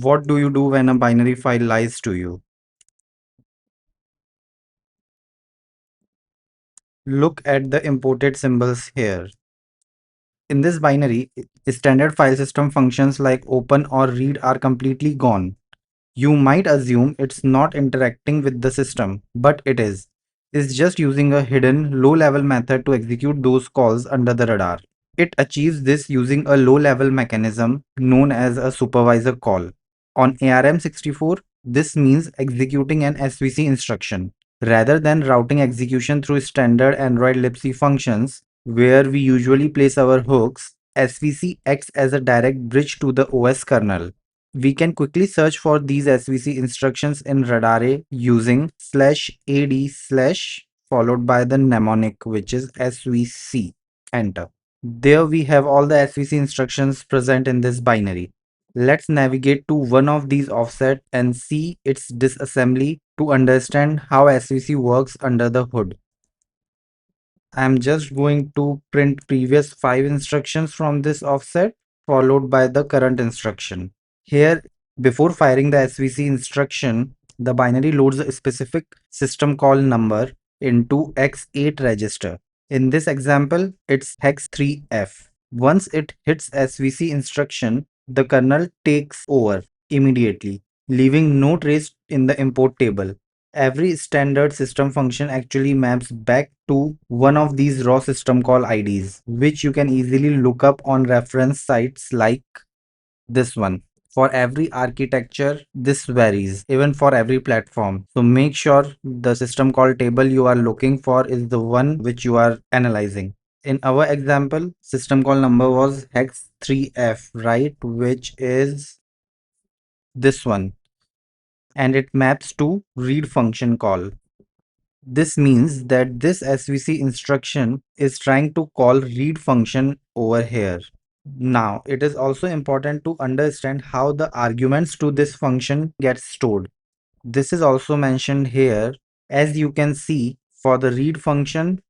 What do you do when a binary file lies to you? Look at the imported symbols here. In this binary, standard file system functions like open or read are completely gone. You might assume it's not interacting with the system, but it is. It's just using a hidden low-level method to execute those calls under the radar. It achieves this using a low-level mechanism known as a supervisor call. On ARM64, this means executing an SVC instruction. Rather than routing execution through standard Android libc functions, where we usually place our hooks, SVC acts as a direct bridge to the OS kernel. We can quickly search for these SVC instructions in Radare using /ad/ followed by the mnemonic, which is SVC. Enter. There we have all the SVC instructions present in this binary. Let's navigate to one of these offset and see its disassembly to understand how SVC works under the hood. I'm just going to print previous 5 instructions from this offset followed by the current instruction. Here, before firing the SVC instruction, the binary loads a specific system call number into X8 register. In this example, it's hex 3F. Once it hits SVC instruction, the kernel takes over immediately, leaving no trace in the import table. Every standard system function actually maps back to one of these raw system call IDs, which you can easily look up on reference sites like this one. For every architecture, this varies, even for every platform. So make sure the system call table you are looking for is the one which you are analyzing. In our example, system call number was hex 3F, right? Which is this one. And it maps to read function call. This means that this SVC instruction is trying to call read function over here. Now, it is also important to understand how the arguments to this function get stored. This is also mentioned here. As you can see, for the read function,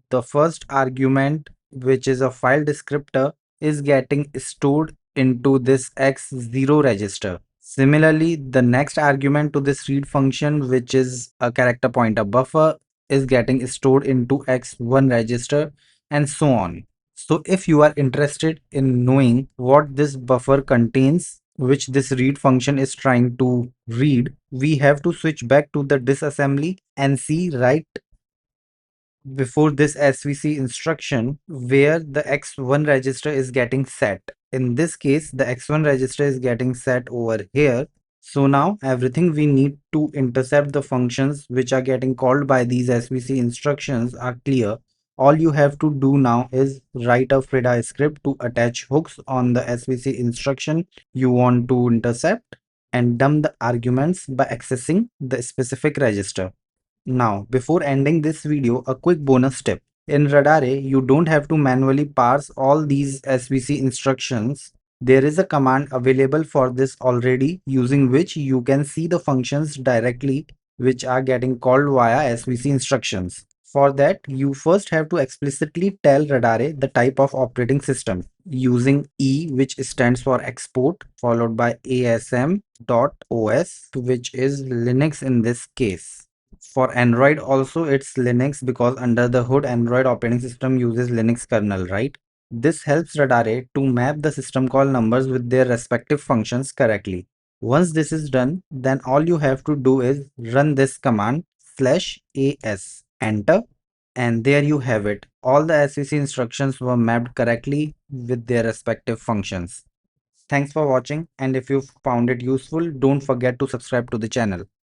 the first argument, which is a file descriptor, is getting stored into this X0 register. Similarly, the next argument to this read function, which is a character pointer buffer, is getting stored into X1 register and so on. So if you are interested in knowing what this buffer contains, which this read function is trying to read, we have to switch back to the disassembly and see right before this SVC instruction where the X1 register is getting set. In this case, the X1 register is getting set over here. So now everything we need to intercept the functions which are getting called by these SVC instructions are clear. All you have to do now is write a FRIDA script to attach hooks on the SVC instruction you want to intercept and dump the arguments by accessing the specific register. Now, before ending this video, a quick bonus tip. In Radare, you don't have to manually parse all these SVC instructions. There is a command available for this already, using which you can see the functions directly which are getting called via SVC instructions. For that, you first have to explicitly tell Radare the type of operating system using E, which stands for export, followed by asm.os, which is Linux in this case. For Android also it's Linux because under the hood Android operating system uses Linux kernel, right? This helps Radare to map the system call numbers with their respective functions correctly. Once this is done, then all you have to do is run this command /as, enter, and there you have it. All the SVC instructions were mapped correctly with their respective functions. Thanks for watching, and if you found it useful, don't forget to subscribe to the channel.